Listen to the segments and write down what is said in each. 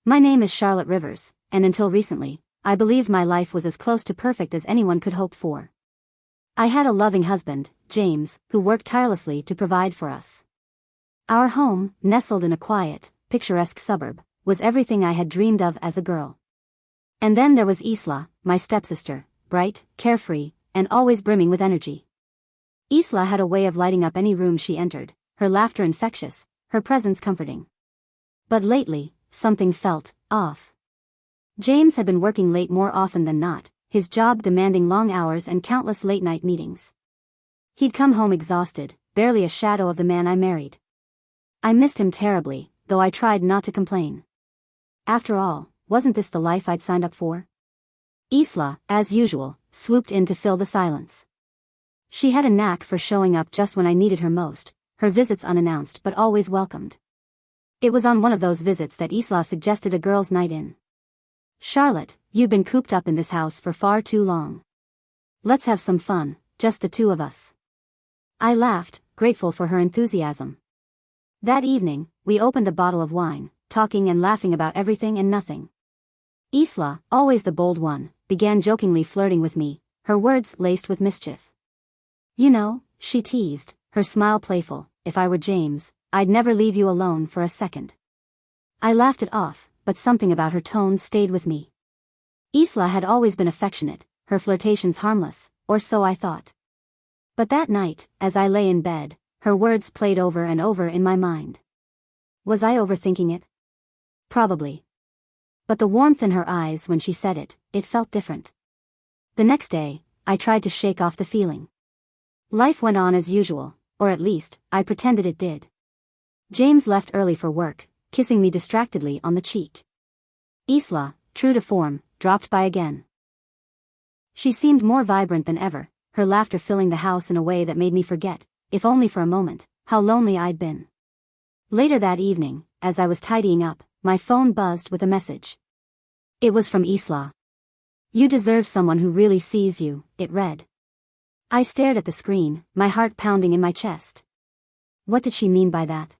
My name is Charlotte Rivers, and until recently, I believed my life was as close to perfect as anyone could hope for. I had a loving husband, James, who worked tirelessly to provide for us. Our home, nestled in a quiet, picturesque suburb, was everything I had dreamed of as a girl. And then there was Isla, my stepsister, bright, carefree, and always brimming with energy. Isla had a way of lighting up any room she entered, her laughter infectious, her presence comforting. But lately, something felt off. James had been working late more often than not, his job demanding long hours and countless late-night meetings. He'd come home exhausted, barely a shadow of the man I married. I missed him terribly, though I tried not to complain. After all, wasn't this the life I'd signed up for? Isla, as usual, swooped in to fill the silence. She had a knack for showing up just when I needed her most, her visits unannounced but always welcomed. It was on one of those visits that Isla suggested a girls' night in. "Charlotte, you've been cooped up in this house for far too long. Let's have some fun, just the two of us." I laughed, grateful for her enthusiasm. That evening, we opened a bottle of wine, talking and laughing about everything and nothing. Isla, always the bold one, began jokingly flirting with me, her words laced with mischief. "You know," she teased, her smile playful, "if I were James, I'd never leave you alone for a second." I laughed it off, but something about her tone stayed with me. Isla had always been affectionate, her flirtations harmless, or so I thought. But that night, as I lay in bed, her words played over and over in my mind. Was I overthinking it? Probably. But the warmth in her eyes when she said it, it felt different. The next day, I tried to shake off the feeling. Life went on as usual, or at least, I pretended it did. James left early for work, kissing me distractedly on the cheek. Isla, true to form, dropped by again. She seemed more vibrant than ever, her laughter filling the house in a way that made me forget, if only for a moment, how lonely I'd been. Later that evening, as I was tidying up, my phone buzzed with a message. It was from Isla. "You deserve someone who really sees you," it read. I stared at the screen, my heart pounding in my chest. What did she mean by that?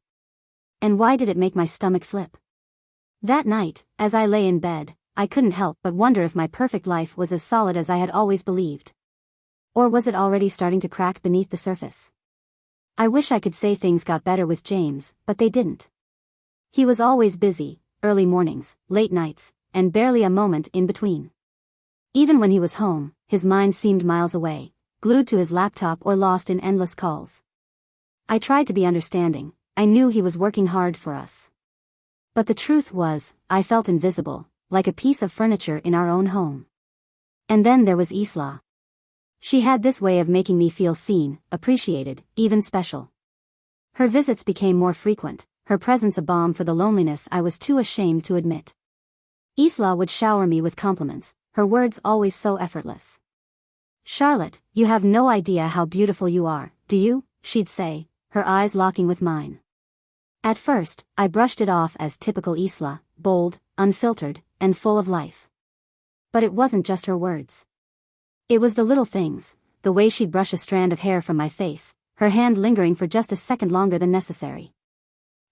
And why did it make my stomach flip? That night, as I lay in bed, I couldn't help but wonder if my perfect life was as solid as I had always believed. Or was it already starting to crack beneath the surface? I wish I could say things got better with James, but they didn't. He was always busy, early mornings, late nights, and barely a moment in between. Even when he was home, his mind seemed miles away, glued to his laptop or lost in endless calls. I tried to be understanding. I knew he was working hard for us. But the truth was, I felt invisible, like a piece of furniture in our own home. And then there was Isla. She had this way of making me feel seen, appreciated, even special. Her visits became more frequent, her presence a balm for the loneliness I was too ashamed to admit. Isla would shower me with compliments, her words always so effortless. "Charlotte, you have no idea how beautiful you are, do you?" she'd say, her eyes locking with mine. At first, I brushed it off as typical Isla, bold, unfiltered, and full of life. But it wasn't just her words. It was the little things, the way she'd brush a strand of hair from my face, her hand lingering for just a second longer than necessary.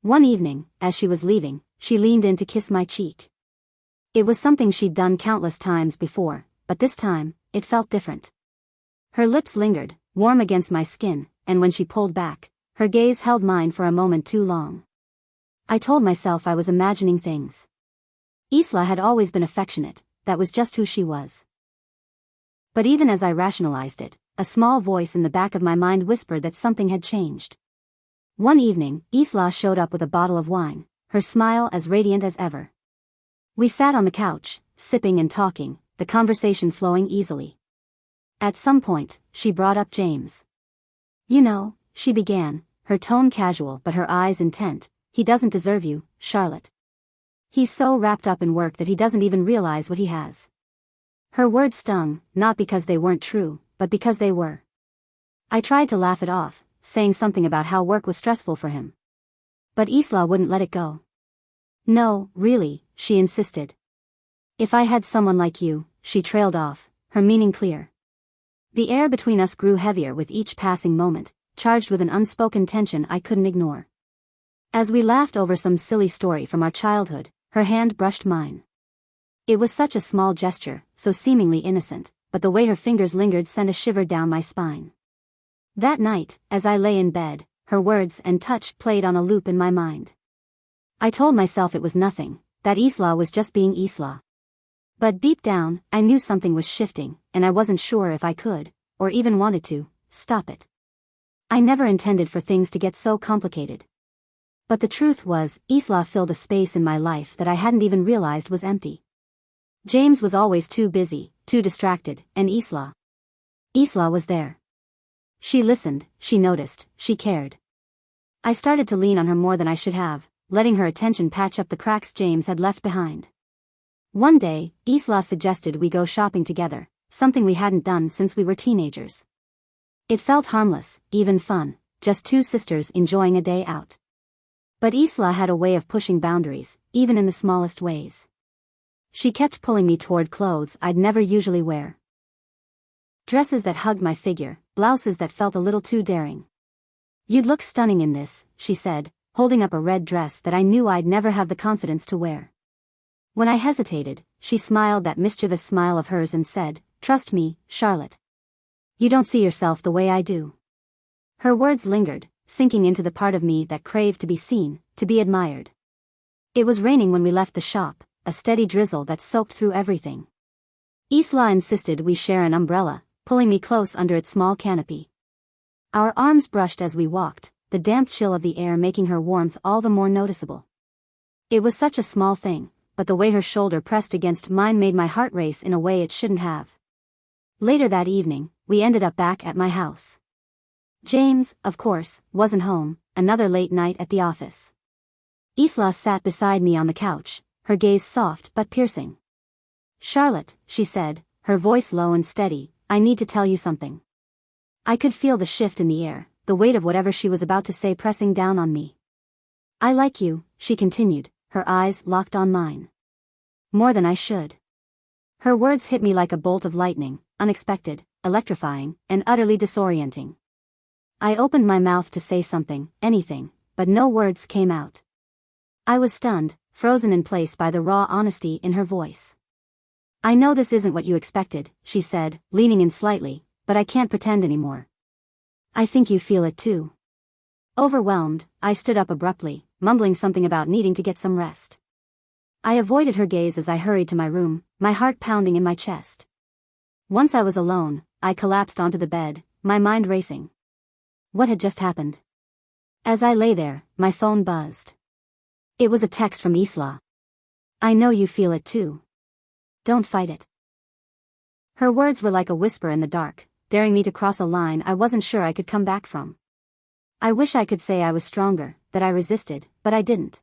One evening, as she was leaving, she leaned in to kiss my cheek. It was something she'd done countless times before, but this time, it felt different. Her lips lingered, warm against my skin, and when she pulled back, her gaze held mine for a moment too long. I told myself I was imagining things. Isla had always been affectionate, that was just who she was. But even as I rationalized it, a small voice in the back of my mind whispered that something had changed. One evening, Isla showed up with a bottle of wine, her smile as radiant as ever. We sat on the couch, sipping and talking, the conversation flowing easily. At some point, she brought up James. "You know," she began, her tone casual but her eyes intent, "he doesn't deserve you, Charlotte. He's so wrapped up in work that he doesn't even realize what he has." Her words stung, not because they weren't true, but because they were. I tried to laugh it off, saying something about how work was stressful for him. But Isla wouldn't let it go. "No, really," she insisted. "If I had someone like you," she trailed off, her meaning clear. The air between us grew heavier with each passing moment, charged with an unspoken tension I couldn't ignore. As we laughed over some silly story from our childhood, her hand brushed mine. It was such a small gesture, so seemingly innocent, but the way her fingers lingered sent a shiver down my spine. That night, as I lay in bed, her words and touch played on a loop in my mind. I told myself it was nothing, that Isla was just being Isla. But deep down, I knew something was shifting, and I wasn't sure if I could, or even wanted to, stop it. I never intended for things to get so complicated. But the truth was, Isla filled a space in my life that I hadn't even realized was empty. James was always too busy, too distracted, and Isla was there. She listened, she noticed, she cared. I started to lean on her more than I should have, letting her attention patch up the cracks James had left behind. One day, Isla suggested we go shopping together, something we hadn't done since we were teenagers. It felt harmless, even fun, just two sisters enjoying a day out. But Isla had a way of pushing boundaries, even in the smallest ways. She kept pulling me toward clothes I'd never usually wear. Dresses that hugged my figure, blouses that felt a little too daring. "You'd look stunning in this," she said, holding up a red dress that I knew I'd never have the confidence to wear. When I hesitated, she smiled that mischievous smile of hers and said, "Trust me, Charlotte. You don't see yourself the way I do." Her words lingered, sinking into the part of me that craved to be seen, to be admired. It was raining when we left the shop, a steady drizzle that soaked through everything. Isla insisted we share an umbrella, pulling me close under its small canopy. Our arms brushed as we walked, the damp chill of the air making her warmth all the more noticeable. It was such a small thing, but the way her shoulder pressed against mine made my heart race in a way it shouldn't have. Later that evening, we ended up back at my house. James, of course, wasn't home, another late night at the office. Isla sat beside me on the couch, her gaze soft but piercing. "Charlotte," she said, her voice low and steady, "I need to tell you something." I could feel the shift in the air, the weight of whatever she was about to say pressing down on me. "I like you," she continued, her eyes locked on mine. "More than I should." Her words hit me like a bolt of lightning, unexpected, electrifying, and utterly disorienting. I opened my mouth to say something, anything, but no words came out. I was stunned, frozen in place by the raw honesty in her voice. "I know this isn't what you expected," she said, leaning in slightly, "but I can't pretend anymore. I think you feel it too." Overwhelmed, I stood up abruptly, mumbling something about needing to get some rest. I avoided her gaze as I hurried to my room, my heart pounding in my chest. Once I was alone, I collapsed onto the bed, my mind racing. What had just happened? As I lay there, my phone buzzed. It was a text from Isla. "I know you feel it too. Don't fight it." Her words were like a whisper in the dark, daring me to cross a line I wasn't sure I could come back from. I wish I could say I was stronger, that I resisted, but I didn't.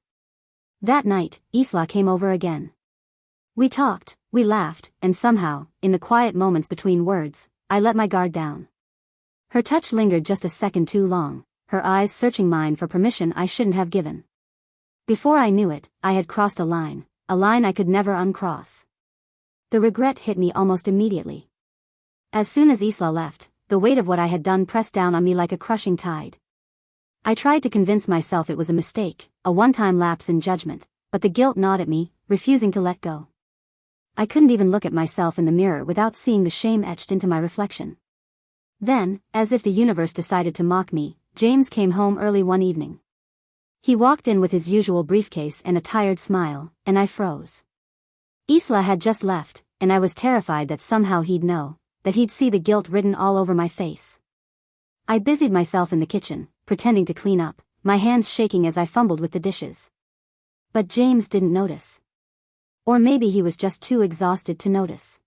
That night, Isla came over again. We talked, we laughed, and somehow, in the quiet moments between words, I let my guard down. Her touch lingered just a second too long, her eyes searching mine for permission I shouldn't have given. Before I knew it, I had crossed a line I could never uncross. The regret hit me almost immediately. As soon as Isla left, the weight of what I had done pressed down on me like a crushing tide. I tried to convince myself it was a mistake, a one-time lapse in judgment, but the guilt gnawed at me, refusing to let go. I couldn't even look at myself in the mirror without seeing the shame etched into my reflection. Then, as if the universe decided to mock me, James came home early one evening. He walked in with his usual briefcase and a tired smile, and I froze. Isla had just left, and I was terrified that somehow he'd know, that he'd see the guilt written all over my face. I busied myself in the kitchen, pretending to clean up, my hands shaking as I fumbled with the dishes. But James didn't notice. Or maybe he was just too exhausted to notice.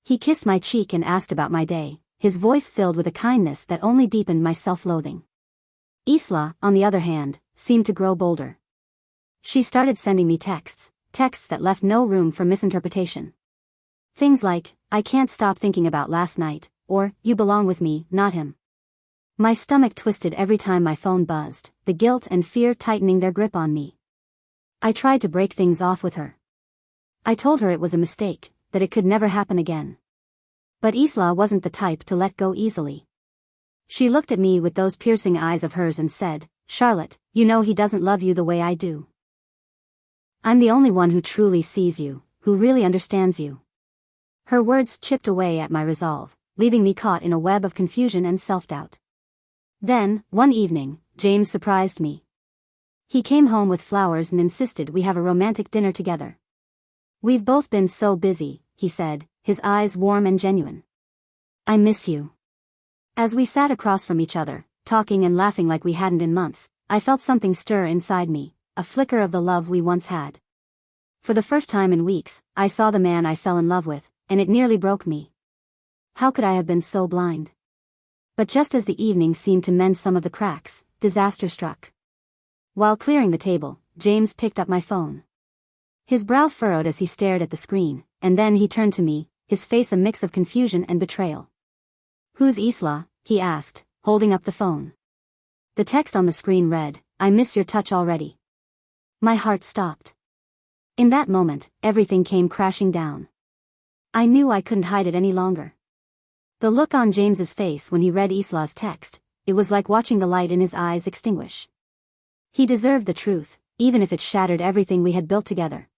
He kissed my cheek and asked about my day, his voice filled with a kindness that only deepened my self-loathing. Isla, on the other hand, seemed to grow bolder. She started sending me texts that left no room for misinterpretation. Things like, "I can't stop thinking about last night," or, "You belong with me, not him." My stomach twisted every time my phone buzzed, the guilt and fear tightening their grip on me. I tried to break things off with her. I told her it was a mistake, that it could never happen again. But Isla wasn't the type to let go easily. She looked at me with those piercing eyes of hers and said, "Charlotte, you know he doesn't love you the way I do." I'm the only one who truly sees you, who really understands you. Her words chipped away at my resolve, leaving me caught in a web of confusion and self-doubt. Then, one evening, James surprised me. He came home with flowers and insisted we have a romantic dinner together. We've both been so busy, he said, his eyes warm and genuine. I miss you. As we sat across from each other, talking and laughing like we hadn't in months, I felt something stir inside me, a flicker of the love we once had. For the first time in weeks, I saw the man I fell in love with, and it nearly broke me. How could I have been so blind? But just as the evening seemed to mend some of the cracks, disaster struck. While clearing the table, James picked up my phone. His brow furrowed as he stared at the screen, and then he turned to me, his face a mix of confusion and betrayal. Who's Isla? He asked, holding up the phone. The text on the screen read, I miss your touch already. My heart stopped. In that moment, everything came crashing down. I knew I couldn't hide it any longer. The look on James's face when he read Isla's text, it was like watching the light in his eyes extinguish. He deserved the truth, even if it shattered everything we had built together.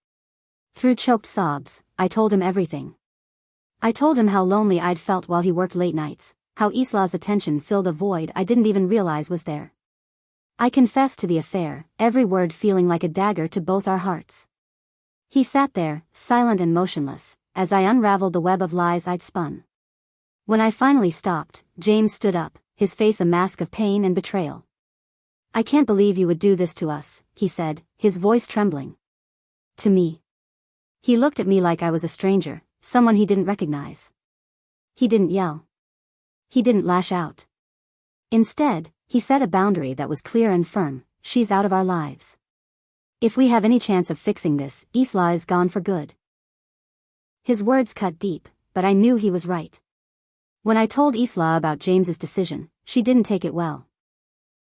Through choked sobs, I told him everything. I told him how lonely I'd felt while he worked late nights, how Isla's attention filled a void I didn't even realize was there. I confessed to the affair, every word feeling like a dagger to both our hearts. He sat there, silent and motionless, as I unraveled the web of lies I'd spun. When I finally stopped, James stood up, his face a mask of pain and betrayal. I can't believe you would do this to us, he said, his voice trembling. To me. He looked at me like I was a stranger, someone he didn't recognize. He didn't yell. He didn't lash out. Instead, he set a boundary that was clear and firm, she's out of our lives. If we have any chance of fixing this, Isla is gone for good. His words cut deep, but I knew he was right. When I told Isla about James's decision, she didn't take it well.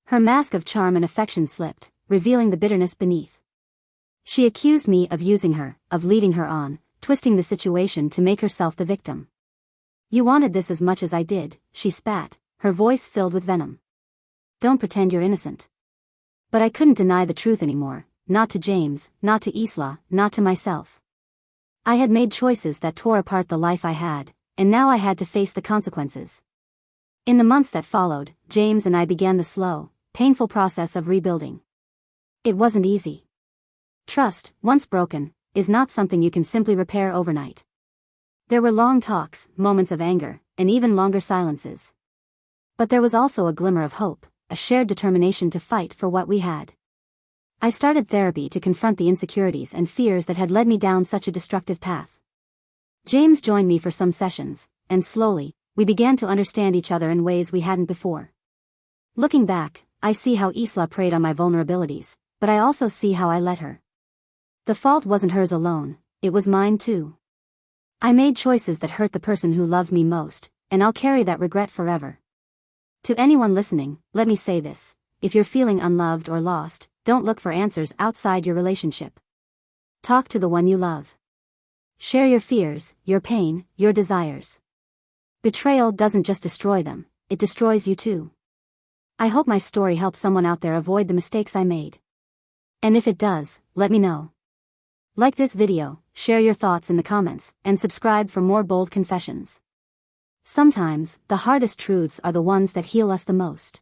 Her mask of charm and affection slipped, revealing the bitterness beneath. She accused me of using her, of leading her on, twisting the situation to make herself the victim. You wanted this as much as I did, she spat, her voice filled with venom. Don't pretend you're innocent. But I couldn't deny the truth anymore, not to James, not to Isla, not to myself. I had made choices that tore apart the life I had, and now I had to face the consequences. In the months that followed, James and I began the slow, painful process of rebuilding. It wasn't easy. Trust, once broken, is not something you can simply repair overnight. There were long talks, moments of anger, and even longer silences. But there was also a glimmer of hope, a shared determination to fight for what we had. I started therapy to confront the insecurities and fears that had led me down such a destructive path. James joined me for some sessions, and slowly, we began to understand each other in ways we hadn't before. Looking back, I see how Isla preyed on my vulnerabilities, but I also see how I let her. The fault wasn't hers alone, it was mine too. I made choices that hurt the person who loved me most, and I'll carry that regret forever. To anyone listening, let me say this: if you're feeling unloved or lost, don't look for answers outside your relationship. Talk to the one you love. Share your fears, your pain, your desires. Betrayal doesn't just destroy them, it destroys you too. I hope my story helps someone out there avoid the mistakes I made. And if it does, let me know. Like this video, share your thoughts in the comments, and subscribe for more bold confessions. Sometimes, the hardest truths are the ones that heal us the most.